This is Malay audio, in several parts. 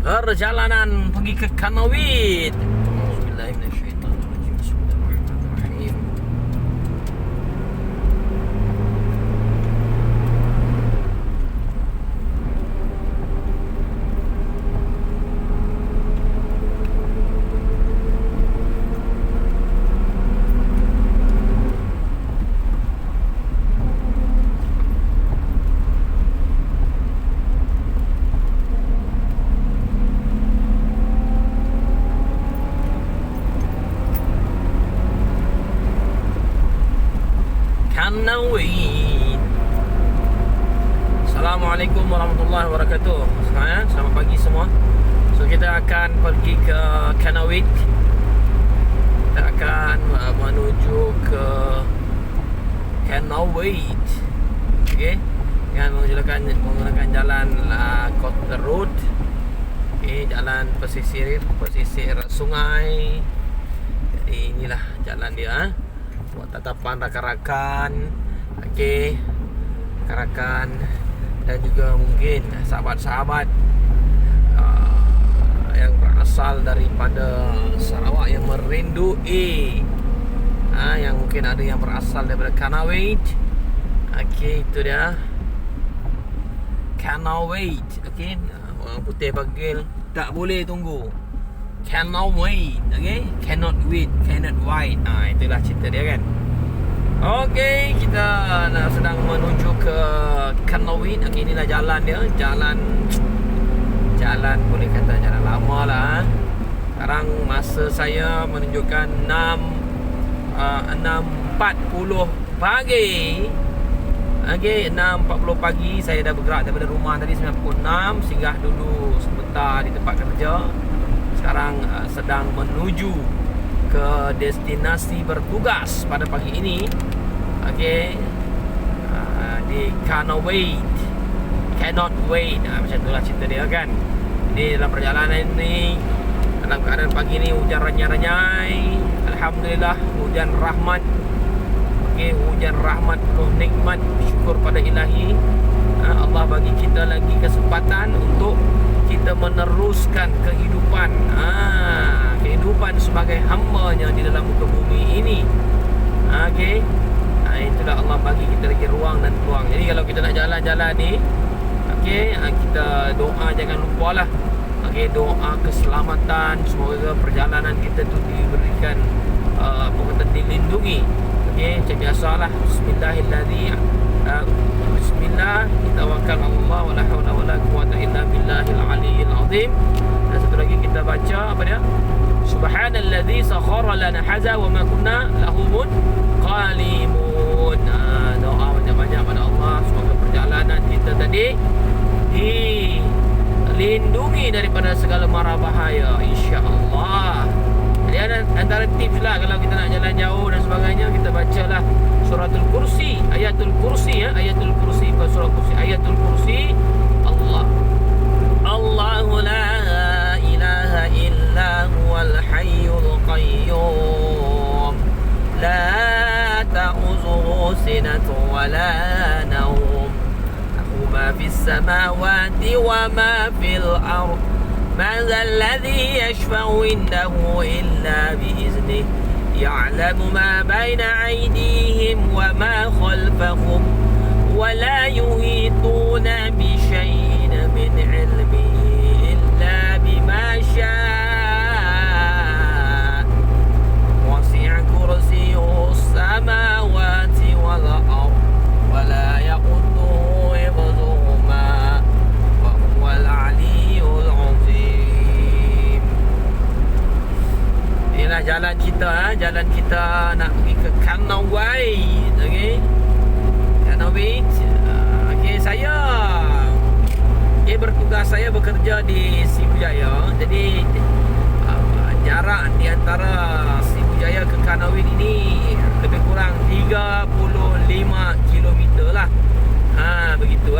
Perjalanan pergi ke Kanawit. Bismillahirrahmanirrahim. Bismillahirrahmanirrahim. Kanawit. Assalamualaikum warahmatullahi wabarakatuh. Selamat pagi semua. So kita akan pergi ke Kanawit. Kita akan menuju ke Kanawit. Okey. Dengan menggunakan jalan Kota Road. Okey, jalan pesisir sungai. Jadi inilah jalan dia. Buat tatapan rakan-rakan, okey, rakan-rakan dan juga mungkin sahabat-sahabat yang berasal daripada Sarawak yang merindui, yang mungkin ada yang berasal daripada Kanawit. Okey, itu dia Kanawit. Okey, orang putih panggil tak boleh tunggu, cannot wait. Okay, cannot wait, cannot wait. Itulah cerita dia kan. Okay, kita sedang menuju ke Kanawit. Okay, inilah jalan dia. Jalan boleh kata jalan lama lah. Sekarang masa saya menunjukkan 6.40 pagi. Okay, 6.40 pagi. Saya dah bergerak daripada rumah tadi 9.6. Singgah dulu sebentar di tempat kerja. Sekarang sedang menuju ke destinasi bertugas pada pagi ini. Okey, di Kanawit. Cannot wait. Macam itulah cerita dia kan. Jadi dalam perjalanan ini, dalam keadaan pagi ini hujan renyai-renyai. Alhamdulillah, hujan rahmat. Okey, hujan rahmat penuh nikmat. Syukur pada Ilahi. Allah bagi kita lagi kesempatan untuk kita meneruskan kehidupan sebagai hamba-Nya di dalam muka bumi ini. Okey. Itulah Allah bagi kita lagi ruang dan peluang. Jadi kalau kita nak jalan-jalan ni, okey, kita doa jangan lupalah. Okey, doa keselamatan, semoga perjalanan kita tu diberikan dilindungi. Okey, macam biasalah. Bismillah, kita tawakal Allah, wala haula wala quwwata illa billahil aliyyil azim. Dan satu lagi kita baca apa dia? Subhanallazi sakhara lana hadza wa ma kunna lahu muqalimun. Doa banyak-banyak pada Allah semoga perjalanan kita tadi dilindungi daripada segala mara bahaya, insya-Allah. Jadi antara tips lah kalau kita nak jalan jauh dan sebagainya, kita bacalah suratul kursi, ayatul kursi, ayatul kursi, surah kursi, ayatul kursi. Allahu la ilaha illa huwal hayyul qayyum, la ta'uzuhu sinatun wa la nawm, lahu ma fis samawati wa ma fil ardh, ما ذا الذي يشفع عنده إلا بإذنه يعلم ما بين أيديهم وما خلفهم ولا يحيطون بشيء من علمه إلا بما شاء وسع كرسيه السماوات والأرض ولا يؤوده حفظهما وهو العلي العظيم. Inilah jalan kita nak pergi ke Kanawit. Okey, Kanawit. Okey, bertugas saya bekerja di Sibujaya. Jadi jarak di antara Sibujaya ke Kanawit ini lebih kurang 35 km lah. Begitu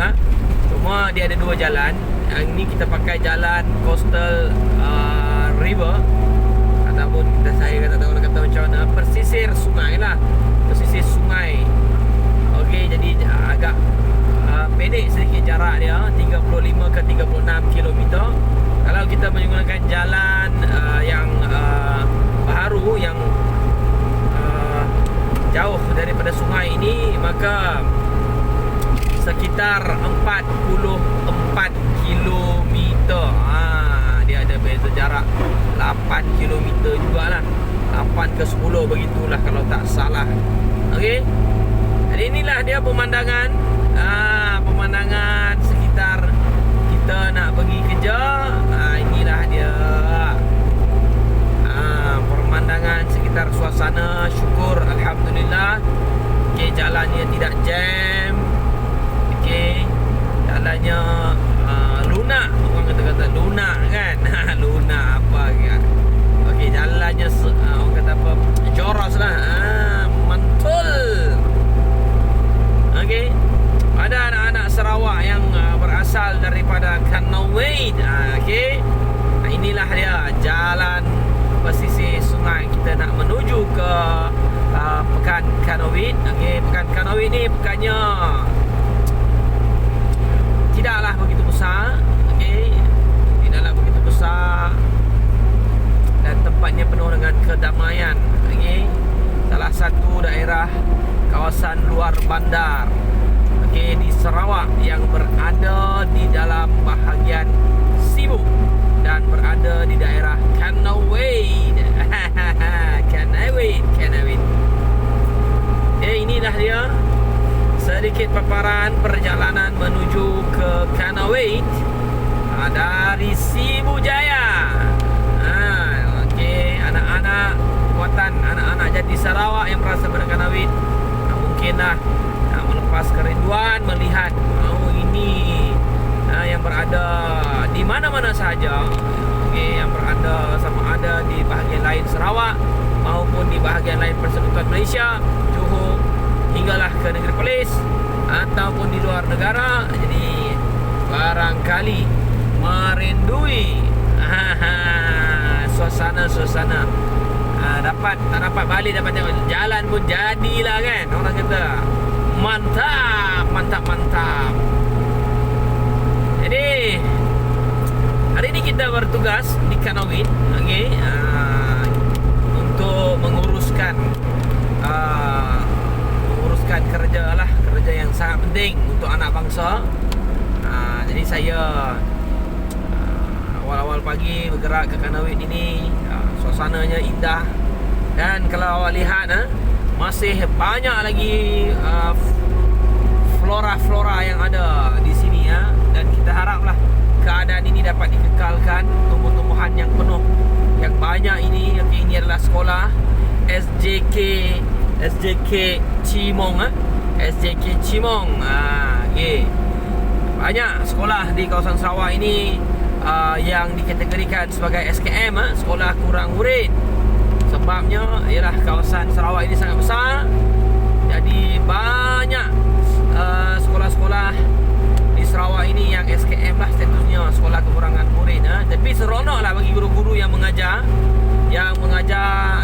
Cuma dia ada dua jalan. Yang ini kita pakai jalan Coastal River, ataupun saya tak tahu nak kata macam mana, pesisir sungai lah. Pesisir sungai. Okey, jadi agak pendek sedikit jarak dia, 35 ke 36 km. Kalau kita menggunakan jalan yang baru, yang jauh daripada sungai ini, maka sekitar 44 kilometer. Dia ada beza jarak 8 kilometer jugalah. 8 ke 10 begitulah kalau tak salah. Okey. Jadi inilah dia pemandangan pemandangan sekitar kita nak pergi kerja. Inilah dia pemandangan sekitar suasana. Syukur alhamdulillah. Okey, jalannya tidak jam. Okey, jalannya lunak. Orang kata lunak kan. Lunak apa kan. Okey, jalannya orang kata apa, joros lah. Mantul. Okey, ada anak-anak Sarawak yang berasal daripada Kanawit. Okey, inilah dia jalan pesisir sungai. Kita nak menuju ke Pekan Kanawit. Okey, Pekan Kanawit ni pekannya tidaklah begitu besar. Okey, tidaklah begitu besar dan tempatnya penuh dengan kedamaian. Okey, salah satu daerah kawasan luar bandar, okey, di Sarawak yang berada di dalam bahagian sibuk dan berada di daerah Kanawit. Kanawit. Inilah dia sedikit paparan perjalanan menuju ke Kanawit dari Sibu Jaya. Okey, anak-anak kuatan, anak-anak jadi Sarawak yang berasal dari Kanawit, mungkinlah melepas kerinduan melihat ini yang berada di mana-mana sahaja. Okey, yang berada sama ada di bahagian lain Sarawak maupun di bahagian lain Persekutuan Malaysia, Johor, hinggalah ke negeri Perlis ataupun di luar negara. Jadi barangkali merindui suasana dapat tak dapat balik, dapat tengok jalan pun jadilah kan. Orang kata mantap. Jadi hari ini kita bertugas di Kanawit, okey, untuk menguruskan kerja yang sangat penting untuk anak bangsa. Jadi saya awal-awal pagi bergerak ke Kanawit ini. Suasananya indah, dan kalau awak lihat masih banyak lagi flora-flora yang ada di sini dan kita haraplah keadaan ini dapat dikekalkan. Tumbuh-tumbuhan yang penuh, yang banyak ini. Okey, ini adalah sekolah SJK Cimong. SJK Cimong. Okey, banyak sekolah di kawasan Sarawak ini yang dikategorikan sebagai SKM, sekolah kurang murid. Sebabnya ialah kawasan Sarawak ini sangat besar, jadi banyak sekolah-sekolah di Sarawak ini yang SKM lah statusnya, sekolah kekurangan murid. Tapi seronok lah bagi guru-guru yang mengajar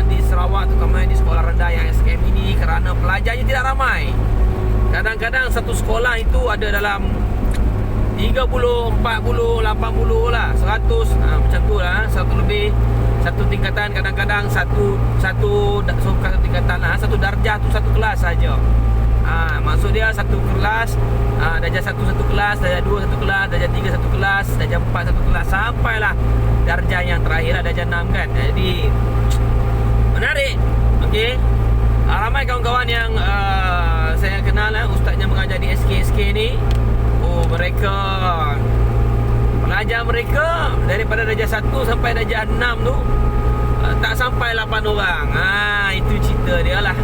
di Sarawak, terutama di sekolah rendah yang SKM ini, kerana pelajarnya tidak ramai. Kadang-kadang satu sekolah itu ada dalam 30, 40, 80 lah, 100 macam tu lah, satu lebih, satu tingkatan, kadang-kadang satu tingkatan lah, satu darjah tu satu kelas saja. Maksud dia satu kelas, darjah 1 satu kelas, darjah 2 satu kelas, darjah 3 satu kelas, darjah 4 satu kelas, sampailah darjah yang terakhir lah, darjah 6 kan. Jadi menarik. Okey, ramai kawan-kawan yang saya kenal ustaznya mengajar di SK ni. Mereka, pelajar mereka daripada darjah 1 sampai darjah 6 tu tak sampai 8 orang. Itu cerita dia lah.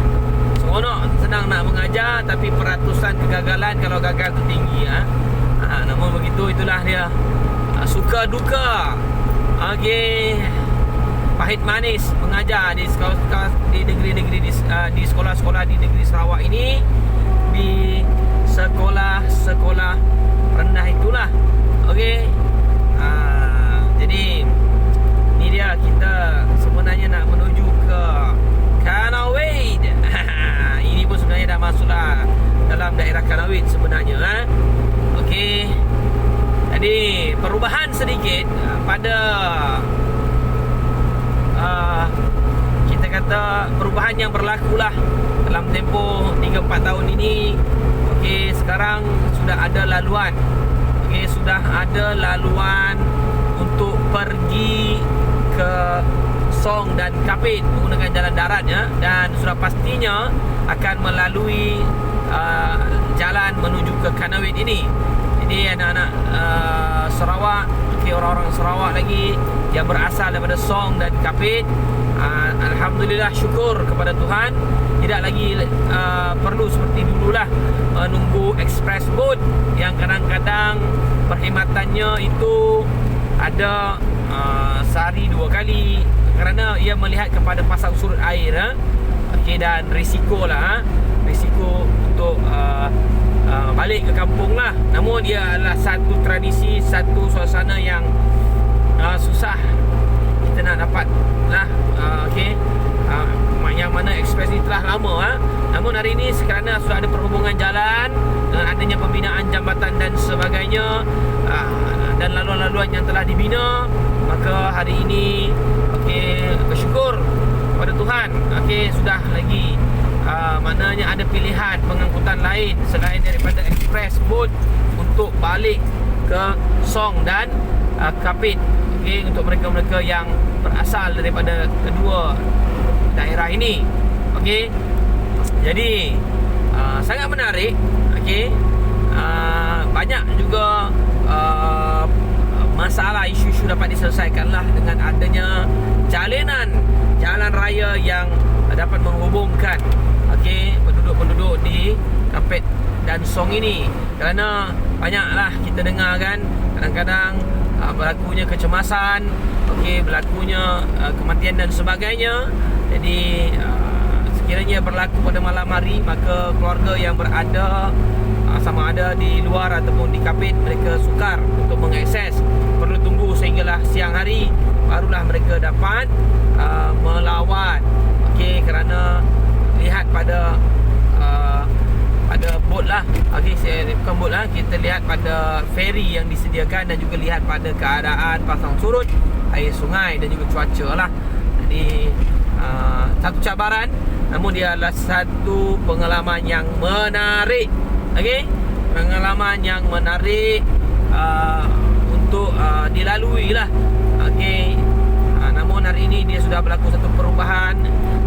Seronok, senang nak mengajar, tapi peratusan kegagalan kalau gagal tu tinggi. Namun begitu, itulah dia suka duka. Okey, pahit manis mengajar di negeri-negeri, di sekolah-sekolah di negeri Sarawak ini, di sekolah-sekolah rendah itulah. Okey, jadi ni dia, kita sebenarnya nak menuju ke Kanawit. Ini pun sebenarnya dah masuklah dalam daerah Kanawit sebenarnya. Okey, jadi perubahan sedikit pada kita kata perubahan yang berlaku lah dalam tempoh 3-4 tahun ini. Okey, sekarang sudah ada laluan. Okey, sudah ada laluan untuk pergi ke Song dan Kapit menggunakan jalan darat ya, dan sudah pastinya akan melalui jalan menuju ke Kanawit ini. Jadi anak-anak Sarawak, orang-orang Sarawak lagi yang berasal daripada Song dan Kapit, alhamdulillah, syukur kepada Tuhan, tidak lagi perlu seperti dululah menunggu express boat yang kadang-kadang perkhidmatannya itu ada sehari 2 kali kerana ia melihat kepada pasang surut air. Okey, dan risiko lah, risiko untuk balik ke kampung lah. Namun ia adalah satu tradisi, satu suasana yang susah kita nak dapat lah. Okey, yang mana ekspres ni telah lama. Namun hari ini kerana sudah ada perhubungan jalan dengan adanya pembinaan jambatan dan sebagainya, dan laluan-laluan yang telah dibina, maka hari ini bersyukur kepada Tuhan. Sudah lagi maknanya ada pilihan pengangkutan lain selain daripada express boat untuk balik ke Song dan Kapit. Untuk mereka-mereka yang berasal daripada kedua daerah ini. Jadi sangat menarik. Banyak juga masalah, isu-isu dapat diselesaikanlah dengan adanya jalinan jalan raya yang dapat menghubungkan penduduk-penduduk di Kapit dan Song ini. Kerana banyaklah kita dengar kan, kadang-kadang berlakunya kecemasan, berlakunya kematian dan sebagainya. Jadi sekiranya berlaku pada malam hari, maka keluarga yang berada sama ada di luar ataupun di Kapit, mereka sukar untuk mengakses. Perlu tunggu sehinggalah siang hari barulah mereka dapat melawat. Kerana lihat pada bot lah. Bukan bot lah, kita lihat pada feri yang disediakan dan juga lihat pada keadaan pasang surut air sungai dan juga cuaca lah. Jadi satu cabaran, namun dia adalah satu pengalaman yang menarik. Pengalaman yang menarik untuk dilalui lah. Namun hari ini dia sudah berlaku satu perubahan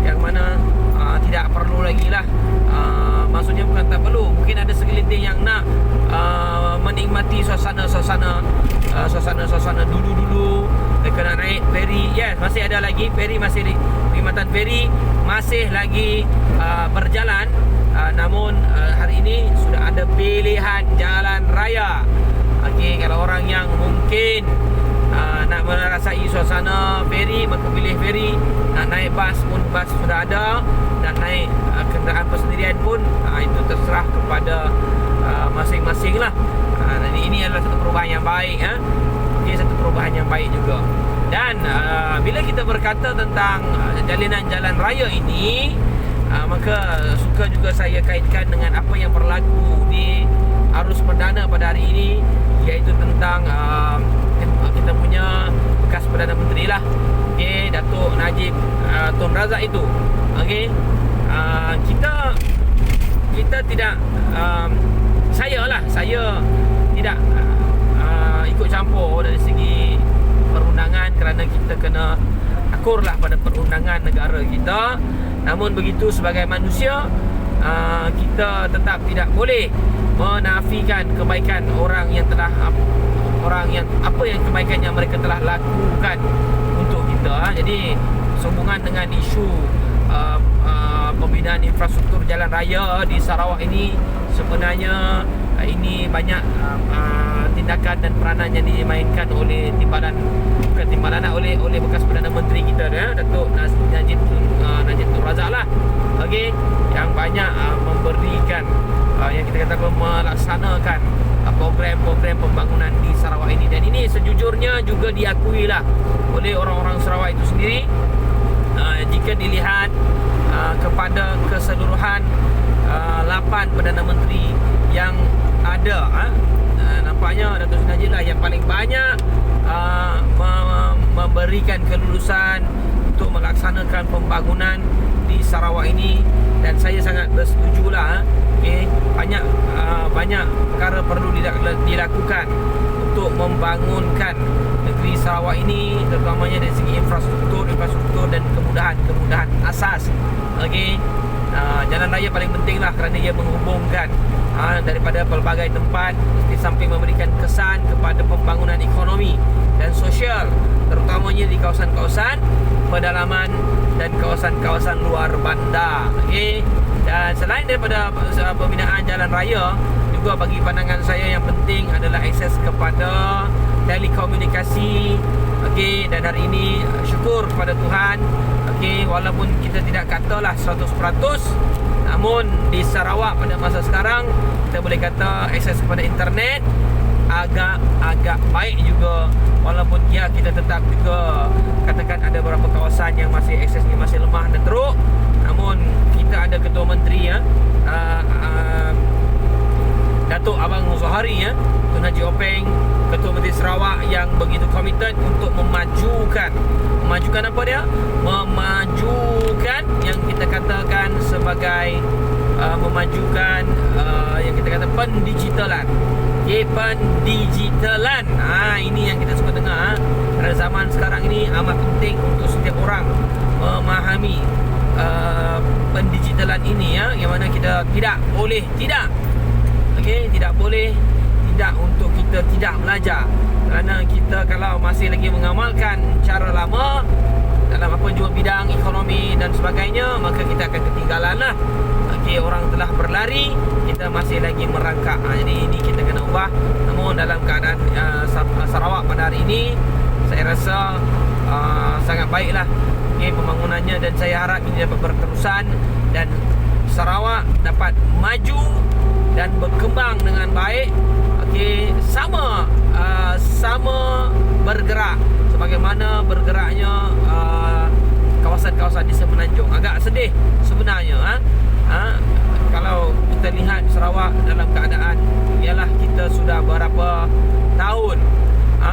yang mana tidak perlu lagi lah, maksudnya bukan tak perlu, mungkin ada segelintir yang nak menikmati suasana dulu-dulu mereka nak naik feri. Yes, masih ada lagi feri, masih perkhidmatan feri masih lagi berjalan. Namun hari ini sudah ada pilihan jalan raya. Kalau orang yang mungkin nak merasai suasana feri, maka pilih feri. Nak naik bas pun bas sudah ada, nak naik kenderaan persendirian pun itu terserah kepada masing-masing lah. Jadi ini adalah satu perubahan yang baik. Satu perubahan yang baik juga. Dan bila kita berkata tentang jalinan jalan raya ini, maka suka juga saya kaitkan dengan apa yang berlaku di arus perdana pada hari ini, iaitu tentang kita punya bekas Perdana Menteri lah, Datuk Najib Tun Razak itu. Kita tidak saya tidak ikut campur dari segi perundangan, kerana kita kena akurlah pada perundangan negara kita. Namun begitu, sebagai manusia, kita tetap tidak boleh menafikan kebaikan orang yang kebaikan yang mereka telah lakukan untuk kita. Jadi sehubungan dengan isu pembinaan infrastruktur jalan raya di Sarawak ini, sebenarnya ini banyak tindakan dan peranan yang dimainkan oleh oleh bekas Perdana Menteri kita, Datuk Najib Tun Razak lah. Yang banyak memberikan yang kita kata melaksanakan program-program pembangunan di Sarawak ini. Dan ini sejujurnya juga diakui lah oleh orang-orang Sarawak itu sendiri. Jika dilihat kepada keseluruhan 8 Perdana Menteri yang ada, nampaknya Datuk Najib lah lah yang paling banyak memberikan kelulusan untuk melaksanakan pembangunan di Sarawak ini, dan saya sangat bersetuju lah. Banyak perkara perlu dilakukan untuk membangunkan negeri Sarawak ini, terutamanya dari segi infrastruktur dan kemudahan asas. Jalan raya paling penting lah, kerana ia menghubungkan daripada pelbagai tempat, di samping memberikan kesan kepada pembangunan ekonomi dan sosial, terutamanya di kawasan-kawasan pedalaman dan kawasan-kawasan luar bandar. Dan selain daripada pembinaan jalan raya, juga bagi pandangan saya yang penting adalah akses kepada telekomunikasi. Dan hari ini syukur kepada Tuhan, walaupun kita tidak katalah 100%, namun di Sarawak pada masa sekarang kita boleh kata akses kepada internet agak baik juga, walaupun kita tetap juga katakan ada beberapa kawasan yang masih aksesnya masih lemah dan teruk. Namun kita ada Ketua Menteri Datuk Abang Zohari, Tun Haji Openg, Ketua Menteri Sarawak, yang begitu komited untuk memajukan apa dia? Memajukan yang kita katakan sebagai memajukan yang kita kata pendigitalan. Pendigitalan. Ini yang kita suka dengar. Pada zaman sekarang ini amat penting untuk setiap orang memahami pendigitalan ini, yang mana kita tidak boleh untuk kita tidak belajar. Kerana kita kalau masih lagi mengamalkan cara lama dalam apa jua bidang ekonomi dan sebagainya, maka kita akan ketinggalan lah. Orang telah berlari, kita masih lagi merangkak. Jadi ini kita kena ubah. Namun dalam keadaan Sarawak pada hari ini, saya rasa sangat baiklah pembangunannya, dan saya harap ini dapat berterusan dan Sarawak dapat maju dan berkembang dengan baik. Sama bergerak sebagaimana bergeraknya kawasan-kawasan di Semenanjung. Agak sedih sebenarnya kalau kita lihat Sarawak dalam keadaan ialah kita sudah berapa tahun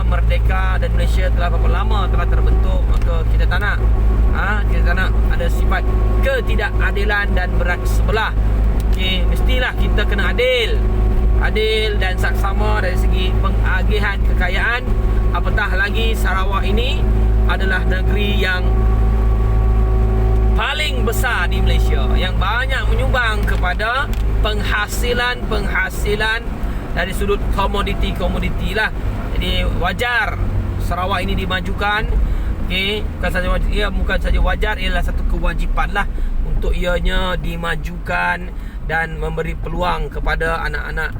merdeka dan Malaysia telah berapa lama telah terbentuk, maka kita tak nak ada sifat ketidakadilan dan berat sebelah. Mestilah kita kena adil dan saksama dari segi pengagihan kekayaan. Apatah lagi Sarawak ini adalah negeri yang paling besar di Malaysia, yang banyak menyumbang kepada penghasilan dari sudut komoditi lah. Jadi wajar Sarawak ini dimajukan. Bukan saja wajar, ialah satu kewajipan lah untuk ianya dimajukan dan memberi peluang kepada anak-anak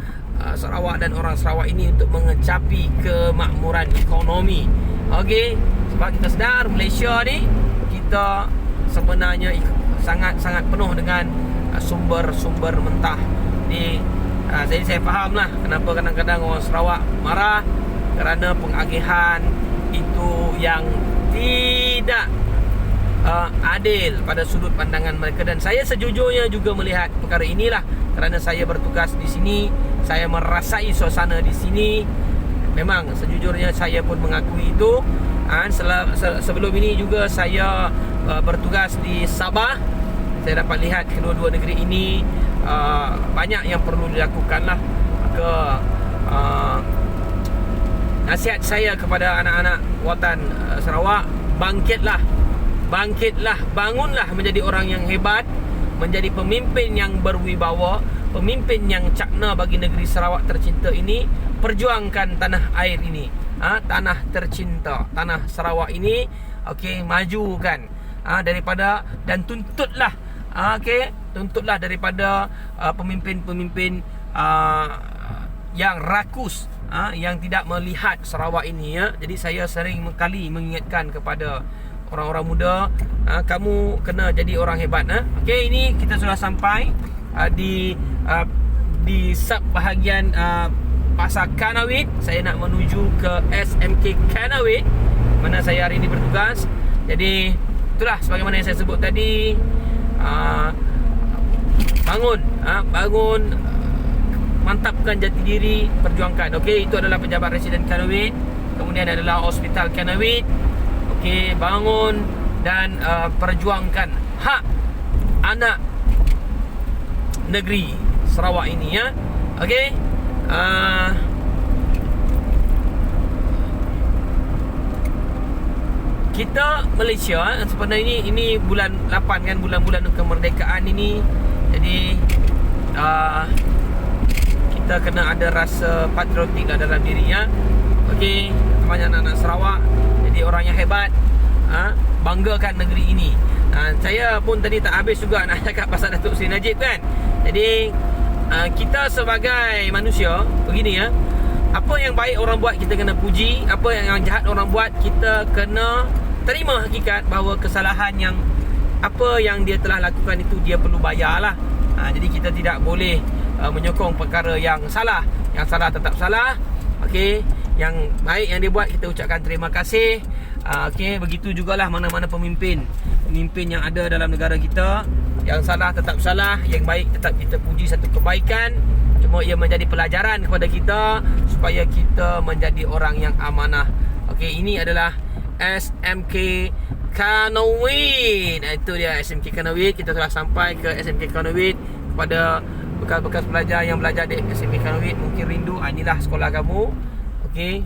Sarawak dan orang Sarawak ini untuk mengecapi kemakmuran ekonomi. Sebab kita sedar Malaysia ni, kita sebenarnya sangat penuh dengan sumber-sumber mentah. Jadi saya faham lah kenapa kadang-kadang orang Sarawak marah, kerana pengagihan itu yang tidak adil pada sudut pandangan mereka. Dan saya sejujurnya juga melihat perkara inilah, kerana saya bertugas di sini, saya merasai suasana di sini. Memang sejujurnya saya pun mengakui itu. Sebelum ini juga saya bertugas di Sabah. Saya dapat lihat kedua-dua negeri ini banyak yang perlu dilakukan lah. Maka nasihat saya kepada anak-anak watan Sarawak, bangkitlah, bangunlah menjadi orang yang hebat, menjadi pemimpin yang berwibawa, pemimpin yang cakna bagi negeri Sarawak tercinta ini. Perjuangkan tanah air ini, tanah tercinta, tanah Sarawak ini. Majukan daripada, dan tuntutlah daripada pemimpin-pemimpin yang rakus, yang tidak melihat Sarawak ini. Jadi saya sering kali mengingatkan kepada orang-orang muda, kamu kena jadi orang hebat. Ini kita sudah sampai di sub bahagian Pasar Kanawit. Saya nak menuju ke SMK Kanawit, mana saya hari ini bertugas. Jadi itulah sebagaimana yang saya sebut tadi, bangun mantapkan jati diri, perjuangkan. Okey, itu adalah pejabat residen Kanawit. Kemudian adalah hospital Kanawit. Okey, bangun dan perjuangkan hak anak negeri Sarawak ini ya. Okey. Kita Malaysia sebenarnya ini bulan 8 kan, bulan-bulan kemerdekaan ini. Jadi kita kena ada rasa patriotik dalam dirinya. Okey, banyak anak-anak Sarawak jadi orang yang hebat, banggakan negeri ini. Saya pun tadi tak habis juga nak cakap pasal Datuk Seri Najib kan. Jadi kita sebagai manusia begini ya, apa yang baik orang buat kita kena puji, apa yang jahat orang buat kita kena terima hakikat bahawa kesalahan yang apa yang dia telah lakukan itu dia perlu bayarlah. Jadi kita tidak boleh menyokong perkara yang salah. Yang salah tetap salah. Okey, yang baik yang dia buat kita ucapkan terima kasih. Okey, begitu jugalah mana-mana pemimpin yang ada dalam negara kita. Yang salah tetap salah, yang baik tetap kita puji satu kebaikan. Cuma ia menjadi pelajaran kepada kita supaya kita menjadi orang yang amanah. Okey, ini adalah SMK Kanawit. Itu dia SMK Kanawit. Kita telah sampai ke SMK Kanawit. Kepada bekas-bekas pelajar yang belajar di SMK Kanawit mungkin rindu, inilah sekolah kamu. Okey.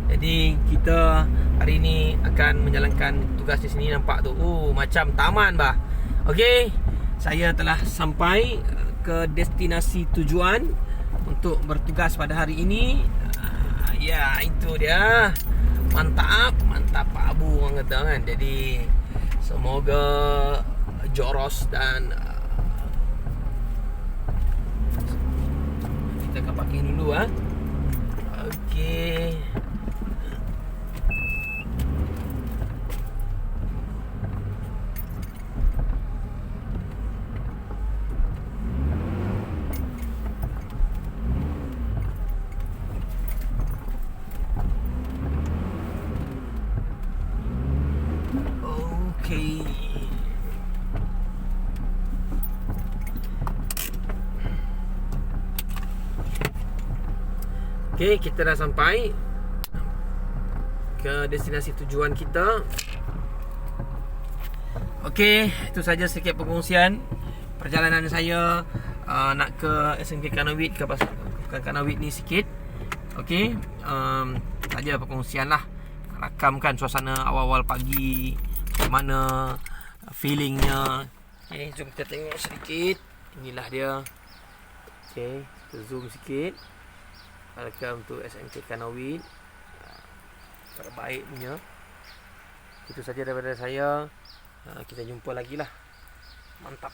Jadi kita hari ini akan menjalankan tugas di sini. Nampak tu macam taman bah. Okey. Saya telah sampai ke destinasi tujuan untuk bertugas pada hari ini. Ya, itu dia. Mantap Pak Abu orang kata kan. Jadi semoga Joros dan kita akan parking dulu Okey. Okey, kita dah sampai ke destinasi tujuan kita. Okey, itu saja sedikit perkongsian perjalanan saya nak ke SMK Kanawit, ke bukan Kanawit ni sikit. Okey, saja perkongsian lah. Rakamkan suasana awal-awal pagi, bagaimana feelingnya. Okey, jom kita tengok sedikit. Inilah dia. Okey, kita zoom sikit. Welcome to SMK Kanawit. Terbaik punya. Itu saja daripada saya. Kita jumpa lagi lah. Mantap.